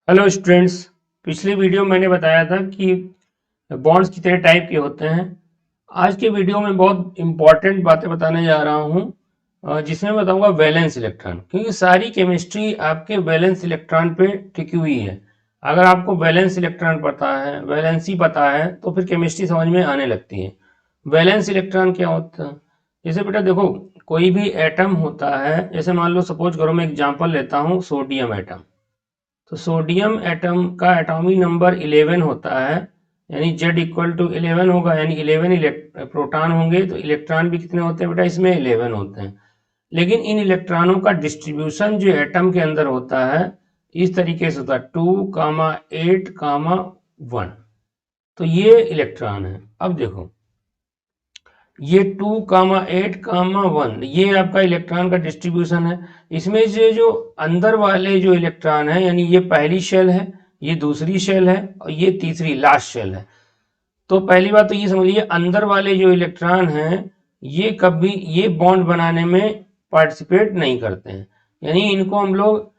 Hello students. पिछली video मैंने बताया था कि बॉन्ड्स कितने टाइप के होते हैं। आज के वीडियो में बहुत इंपॉर्टेंट बातें बताने जा रहा हूं, जिसमें बताऊंगा वैलेंस इलेक्ट्रॉन, क्योंकि सारी केमिस्ट्री आपके वैलेंस इलेक्ट्रॉन पे टिकी हुई है। अगर आपको वैलेंस इलेक्ट्रॉन पता है, वैलेंसी पता है, तो फिर केमिस्ट्री समझ में आने लगती है। वैलेंस इलेक्ट्रॉन क्या होता है? जैसे बेटा देखो, कोई भी एटम होता है, जैसे मान लो सपोज करो, मैं एग्जांपल लेता हूँ सोडियम एटम। तो सोडियम एटम का एटॉमिक नंबर 11 होता है, यानी Z इक्वल टू 11 होगा, यानी 11 प्रोटॉन होंगे, तो इलेक्ट्रॉन भी कितने होते हैं बेटा? इसमें 11 होते हैं। लेकिन इन इलेक्ट्रॉनों का डिस्ट्रीब्यूशन जो एटम के अंदर होता है, इस तरीके से होता है 2, 8, 1। तो ये इलेक्ट्रॉन है। अब देखो, ये 2, 8, 1 ये आपका इलेक्ट्रॉन का डिस्ट्रीब्यूशन है। इसमें से जो अंदर वाले जो इलेक्ट्रॉन है, यानी ये पहली शेल है, ये दूसरी शेल है, और ये तीसरी लास्ट शेल है। तो पहली बात तो ये समझिए, अंदर वाले जो इलेक्ट्रॉन हैं, ये कभी ये बॉन्ड बनाने में पार्टिसिपेट नहीं करते हैं, यानी इनको हम लोग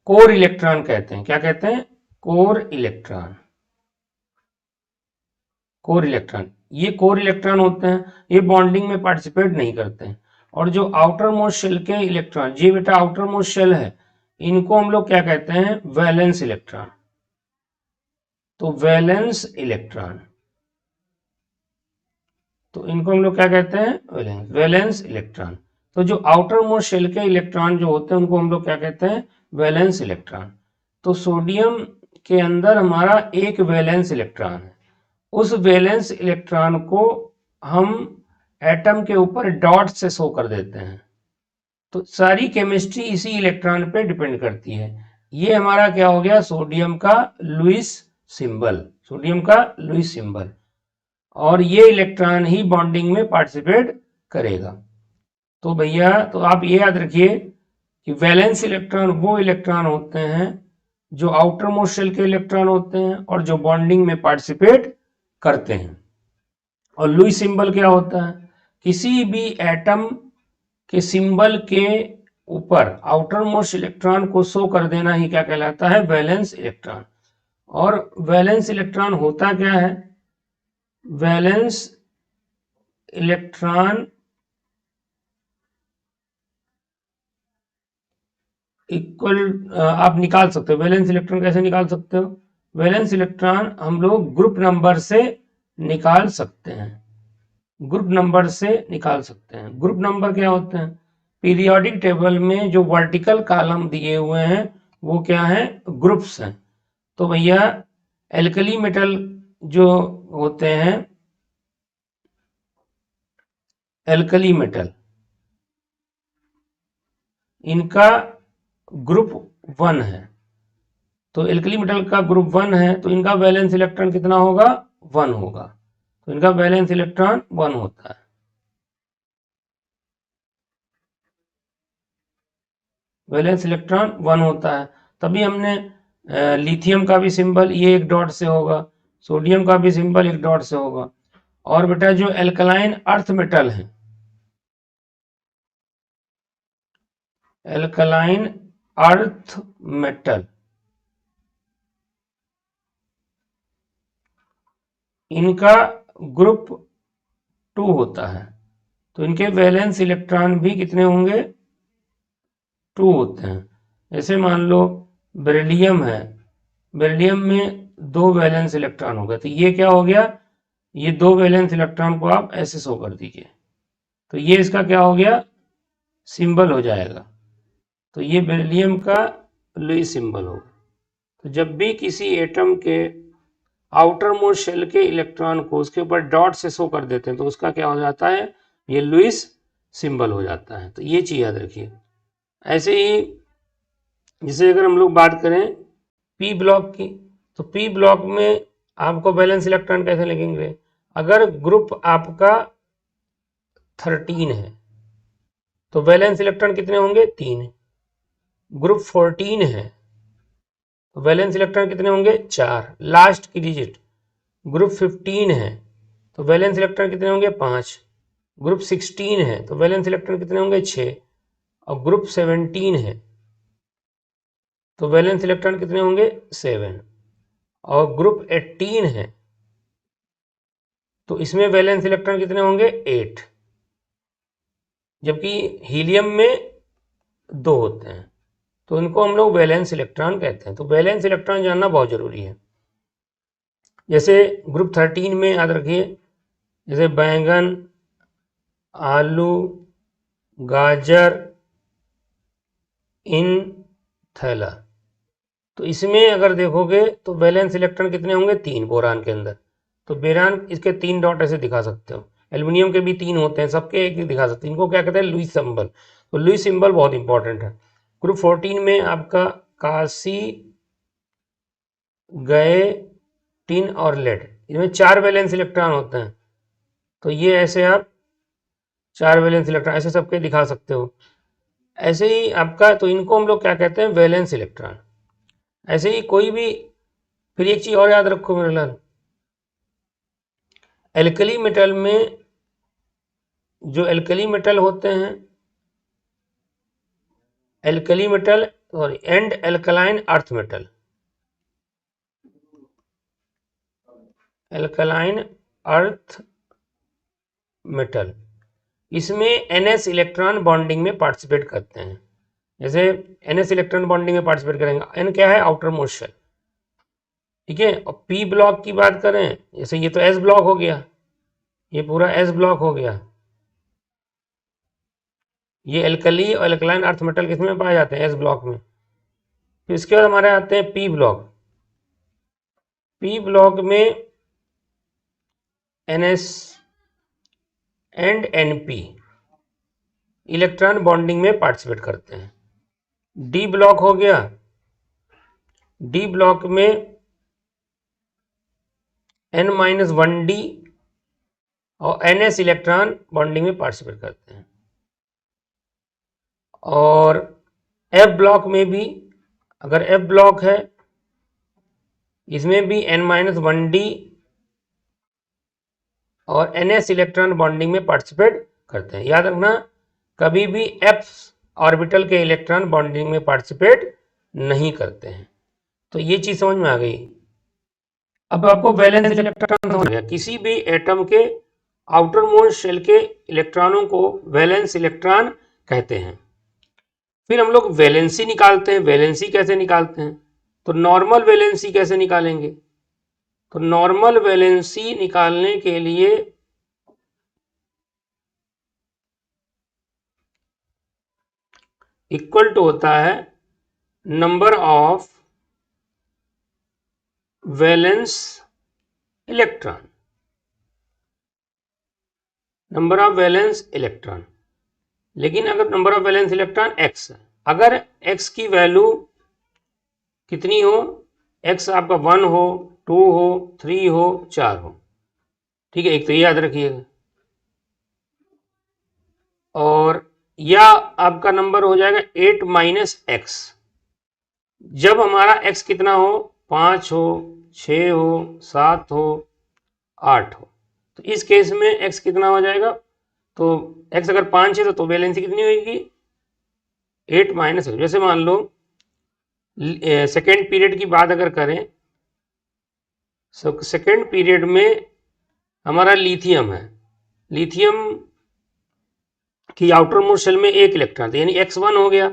कोर इलेक्ट्रॉन कहते हैं। क्या कहते हैं? Core electron. कोर इलेक्ट्रॉन, ये कोर इलेक्ट्रॉन होते हैं, ये बॉन्डिंग में पार्टिसिपेट नहीं करते हैं। और जो आउटर मोस्ट शेल के इलेक्ट्रॉन, ये बेटा आउटर मोस्ट शेल है, इनको हम लोग क्या कहते हैं? Valence electron. तो वैलेंस इलेक्ट्रॉन, तो इनको हम लोग क्या कहते हैं? Valence electron. तो जो आउटर मोस्ट शेल के इलेक्ट्रॉन जो होते हैं, उनको हम लोग क्या कहते हैं? Valence electron. तो सोडियम के अंदर हमारा एक वैलेंस इलेक्ट्रॉन है। उस वैलेंस इलेक्ट्रॉन को हम एटम के ऊपर डॉट से शो कर देते हैं। तो सारी केमिस्ट्री इसी इलेक्ट्रॉन पे डिपेंड करती है। ये हमारा क्या हो गया? सोडियम का लुईस सिंबल। सोडियम का लुईस सिंबल। और ये इलेक्ट्रॉन ही बॉन्डिंग में पार्टिसिपेट करेगा। तो भैया, तो आप ये याद रखिए कि वैलेंस इलेक्ट्रॉन वो इलेक्ट्रॉन होते हैं जो आउटर मोस्ट शेल के इलेक्ट्रॉन होते हैं और जो बॉन्डिंग में पार्टिसिपेट करते हैं। और लुईस सिंबल क्या होता है? किसी भी एटम के सिंबल के ऊपर आउटर मोस्ट इलेक्ट्रॉन को शो कर देना ही क्या कहलाता है? Valence electron. और वैलेंस इलेक्ट्रॉन होता क्या है? वैलेंस इलेक्ट्रॉन इक्वल, आप निकाल सकते हो वैलेंस इलेक्ट्रॉन। कैसे निकाल सकते हो? वैलेंस इलेक्ट्रॉन हम लोग ग्रुप नंबर से निकाल सकते हैं। ग्रुप नंबर से निकाल सकते हैं। ग्रुप नंबर क्या होते हैं? पीरियोडिक टेबल में जो वर्टिकल कॉलम दिए हुए हैं, वो क्या है? ग्रुप्स हैं। तो भैया, एल्कली मेटल जो होते हैं, एल्कली मेटल, इनका ग्रुप 1 है। तो एल्कली मेटल का ग्रुप 1 है, तो इनका वैलेंस इलेक्ट्रॉन कितना होगा? 1 होगा। तो इनका वैलेंस इलेक्ट्रॉन 1 होता है। वैलेंस इलेक्ट्रॉन 1 होता है। तभी हमने लिथियम का भी सिंबल ये एक डॉट से होगा, सोडियम का भी सिंबल एक डॉट से होगा। और बेटा जो एल्कलाइन अर्थ मेटल है, एल्कलाइन अर्थ मेटल, इनका ग्रुप 2 होता है। तो इनके वैलेंस इलेक्ट्रॉन भी कितने होंगे? 2 होते हैं। जैसे मान लो बेरिलियम है, बेरिलियम में 2 वैलेंस इलेक्ट्रॉन हो गए, तो ये क्या हो गया? ये 2 वैलेंस इलेक्ट्रॉन को आप ऐसे शो कर दीजिए, तो ये इसका क्या हो गया? सिंबल हो जाएगा। तो ये बेरिलियम का लुईस सिंबल होगा। तो जब भी किसी एटम के आउटर मोस्ट शेल के इलेक्ट्रॉन को उसके ऊपर डॉट से शो कर देते हैं, तो उसका क्या हो जाता है? ये लुईस सिंबल हो जाता है। तो ये चीज याद रखिए। ऐसे ही जैसे अगर हम लोग बात करें पी ब्लॉक की, तो पी ब्लॉक में आपको वैलेंस इलेक्ट्रॉन कैसे लगेंगे? अगर ग्रुप आपका 13 है, तो वैलेंस इलेक्ट्रॉन कितने होंगे? 3। ग्रुप 14 है, तो वैलेंस इलेक्ट्रॉन कितने होंगे? 4, लास्ट की डिजिट। ग्रुप 15 है, तो वैलेंस इलेक्ट्रॉन कितने होंगे? 5। ग्रुप 16 है, तो वैलेंस इलेक्ट्रॉन कितने होंगे? 6। और ग्रुप 17 है, तो वैलेंस इलेक्ट्रॉन कितने होंगे 7, और ग्रुप 18 है तो इसमें वैलेंस इलेक्ट्रॉन कितने होंगे 8, जबकि हीलियम में 2 होते हैं, तो इनको हम लोग वैलेंस इलेक्ट्रॉन कहते हैं। तो वैलेंस इलेक्ट्रॉन जानना बहुत जरूरी है। जैसे ग्रुप 13 में याद रखिए, जैसे बैंगन, आलू, गाजर, इन, थैला, तो इसमें अगर देखोगे तो वैलेंस इलेक्ट्रॉन कितने होंगे 3 बोरान के अंदर। तो बोरान इसके 3 डॉट ऐसे दिखा सकते हो, एल्युमिनियम के भी 3 होते हैं, सबके एक दिखा सकते हैं। इनको क्या कहते हैं लुईस सिंबल। तो लुईस सिंबल बहुत इंपॉर्टेंट है। ग्रुप 14 में आपका कांसी, गए, टिन और लेड, इसमें 4 वैलेंस इलेक्ट्रॉन होते हैं। तो ये ऐसे आप 4 वैलेंस इलेक्ट्रॉन ऐसे सबके दिखा सकते हो। ऐसे ही आपका, तो इनको हम लोग क्या कहते हैं वैलेंस इलेक्ट्रॉन। ऐसे ही कोई भी, फिर एक चीज और याद रखो मेरे लाल, एल्कली मेटल में जो एल्कली मेटल होते हैं, alkali metal sorry and alkaline earth metal, alkaline earth metal, इसमें NS इलेक्ट्रॉन बॉन्डिंग में पार्टिसिपेट करते हैं। जैसे NS इलेक्ट्रॉन बॉन्डिंग में पार्टिसिपेट करेंगे, N क्या है आउटर मोस्ट शेल, ठीक है। और P ब्लॉक की बात करें, जैसे ये तो S ब्लॉक हो गया, ये पूरा S ब्लॉक हो गया। ये एल्कली और एल्कलाइन अर्थ मेटल किसमें पाए जाते हैं S ब्लॉक में। फिर इसके बाद हमारे आते हैं P ब्लॉक। P ब्लॉक में NS and NP electron bonding में पार्टिसिपेट करते हैं। D ब्लॉक हो गया, D ब्लॉक में N-1D और NS इलेक्ट्रॉन बॉन्डिंग में पार्टिसिपेट करते हैं। और F ब्लॉक में भी, अगर F ब्लॉक है इसमें भी N-1D और NS इलेक्ट्रॉन बॉन्डिंग में पार्टिसिपेट करते हैं। याद रखना, कभी भी F ऑर्बिटल के इलेक्ट्रॉन बॉन्डिंग में पार्टिसिपेट नहीं करते हैं। तो ये चीज समझ में आ गई। अब आपको वैलेंस इलेक्ट्रॉन समझ गया। किसी भी एटम के आउटर मोस्ट शेल के इलेक्ट्रॉनों को वैलेंस इलेक्ट्रॉन कहते हैं। फिर हम लोग वैलेंसी निकालते हैं। वैलेंसी कैसे निकालते हैं, तो नॉर्मल वैलेंसी कैसे निकालेंगे। तो नॉर्मल वैलेंसी निकालने के लिए इक्वल टू होता है number of valence electron, number of valence electron. लेकिन अगर number of valence electron x है, अगर x की वैल्यू कितनी हो, x आपका 1 हो, 2 हो, 3 हो, 4 हो, ठीक है, एक तो ये याद रखिएगा। और या आपका नंबर हो जाएगा 8 - x, जब हमारा x कितना हो, 5 हो, 6 हो, 7 हो, 8 हो, तो इस केस में x कितना हो जाएगा, तो x अगर 5 है तो वैलेंसी कितनी होगी 8 - x। जैसे मान लो सेकेंड पीरियड की बात अगर करें, सेकेंड पीरियड में हमारा लिथियम है, लिथियम की आउटर मोस्ट शेल में 1 इलेक्ट्रॉन, यानी x1 हो गया,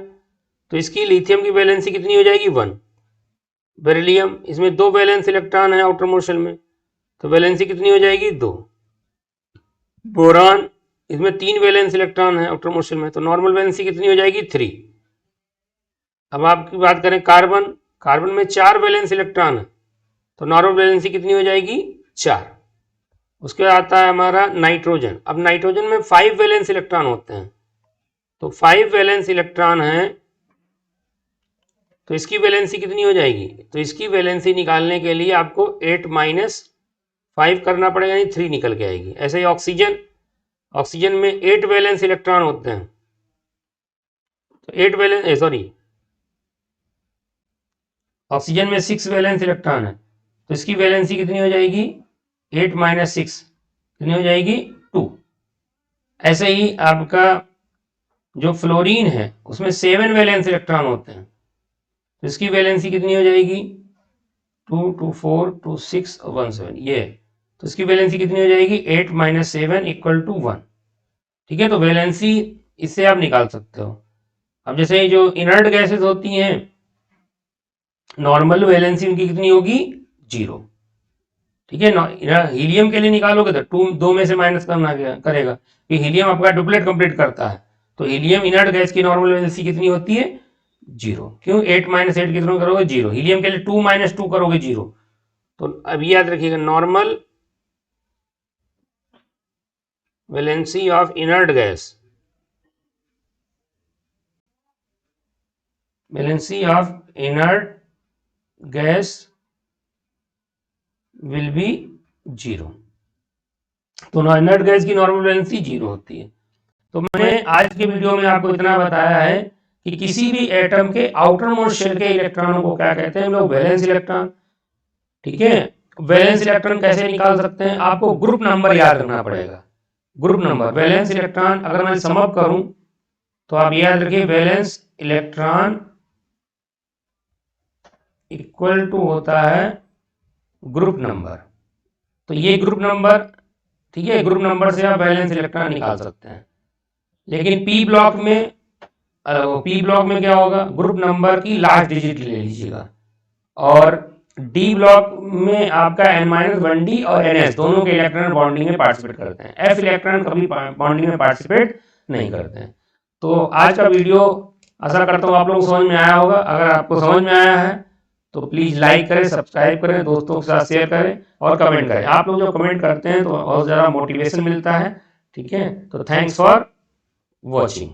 तो इसकी लिथियम की वैलेंसी कितनी हो जाएगी 1। बेरिलियम, इसमें 2 वैलेंस इलेक्ट्रॉन है आउटर मोस्ट शेल में, तो वैलेंसी कितनी हो जाएगी 2। बोरान, इसमें 3 वैलेंस इलेक्ट्रॉन है आउटर मोस्ट शेल में, तो नॉर्मल वैलेंसी कितनी हो जाएगी 3। अब आपकी बात करें कार्बन, कार्बन में 4 वैलेंस इलेक्ट्रॉन है, तो नॉर्मल वैलेंसी कितनी हो जाएगी 4। उसके बाद आता है हमारा नाइट्रोजन। अब नाइट्रोजन में 5 वैलेंस इलेक्ट्रॉन होते हैं, तो 5 वैलेंस इलेक्ट्रॉन है, तो इसकी वैलेंसी कितनी हो जाएगी, तो इसकी वैलेंसी निकालने के लिए आपको 8 - 5 करना पड़ेगा, यानी 3 निकल के आएगी। ऐसे ही ऑक्सीजन, ऑक्सीजन में 8 वैलेंस इलेक्ट्रॉन होते हैं, तो 8 वैलेंस ऑक्सीजन में 6 वैलेंस इलेक्ट्रॉन है, तो इसकी वैलेंसी कितनी हो जाएगी 8 - 6 कितनी हो जाएगी 2। ऐसे ही आपका जो फ्लोरीन है उसमें 7 वैलेंस इलेक्ट्रॉन होते हैं, तो इसकी वैलेंसी कितनी हो जाएगी 2 2 4 2 6 और 1 7 ये। तो इसकी वैलेंसी कितनी हो जाएगी 8 - 7 = 1। ठीक है, तो वैलेंसी इससे आप निकाल सकते हो। अब जैसे जो इनर्ट गैसेस होती हैं नॉर्मल वैलेंसी उनकी कितनी होगी 0। ठीक है, हीलियम के लिए निकालोगे तो 2 में से माइनस करना करेगा कि हीलियम आपका डुप्लेट कंप्लीट करता है। तो हीलियम इनर्ट गैस की नॉर्मल वैलेंसी कितनी होती है 0। क्यों 8 - 8 कितना करोगे 0। हीलियम के लिए 2 - 2 करोगे 0। तो अब याद रखिएगा normal valency of inert gas, valency of inert gas will be 0। तो इनर्ट गैस की नॉर्मल वैलेंसी 0 होती है। तो मैंने आज के वीडियो में आपको इतना बताया है कि किसी भी एटम के आउटर मोस्ट शेल के इलेक्ट्रॉनों को क्या कहते हैं हम लोग वैलेंस इलेक्ट्रॉन। ठीक है, वैलेंस इलेक्ट्रॉन कैसे निकाल सकते हैं आपको ग्रुप नंबर याद रखना पड़ेगा। ग्रुप नंबर वैलेंस इलेक्ट्रॉन अगर मैं समअप करूं तो आप याद रखिए वैलेंस इलेक्ट्रॉन इक्वल टू होता है ग्रुप नंबर। तो ये ग्रुप नंबर, ठीक है, ग्रुप नंबर से आप वैलेंस इलेक्ट्रॉन निकाल सकते हैं। लेकिन पी ब्लॉक में क्या होगा ग्रुप नंबर की लास्ट डिजिट ले लीजिएगा। और डी ब्लॉक में आपका N-1D और NS दोनों के इलेक्ट्रॉन बॉन्डिंग में पार्टिसिपेट करते हैं। F इलेक्ट्रॉन कभी बॉन्डिंग में पार्टिसिपेट नहीं करते हैं। तो आज का वीडियो आशा करता हूँ आप लोगों को समझ में आया होगा। अगर आपको समझ में आया है तो प्लीज़ लाइक करें, सब्सक्राइब करें, दोस्तों के साथ शेयर करें और कमेंट करें। आप लोग जो कमेंट करते हैं तो बहुत ज़्यादा मोटिवेशन मिलता है। ठीक है, तो थैंक्स फॉर वॉचिंग।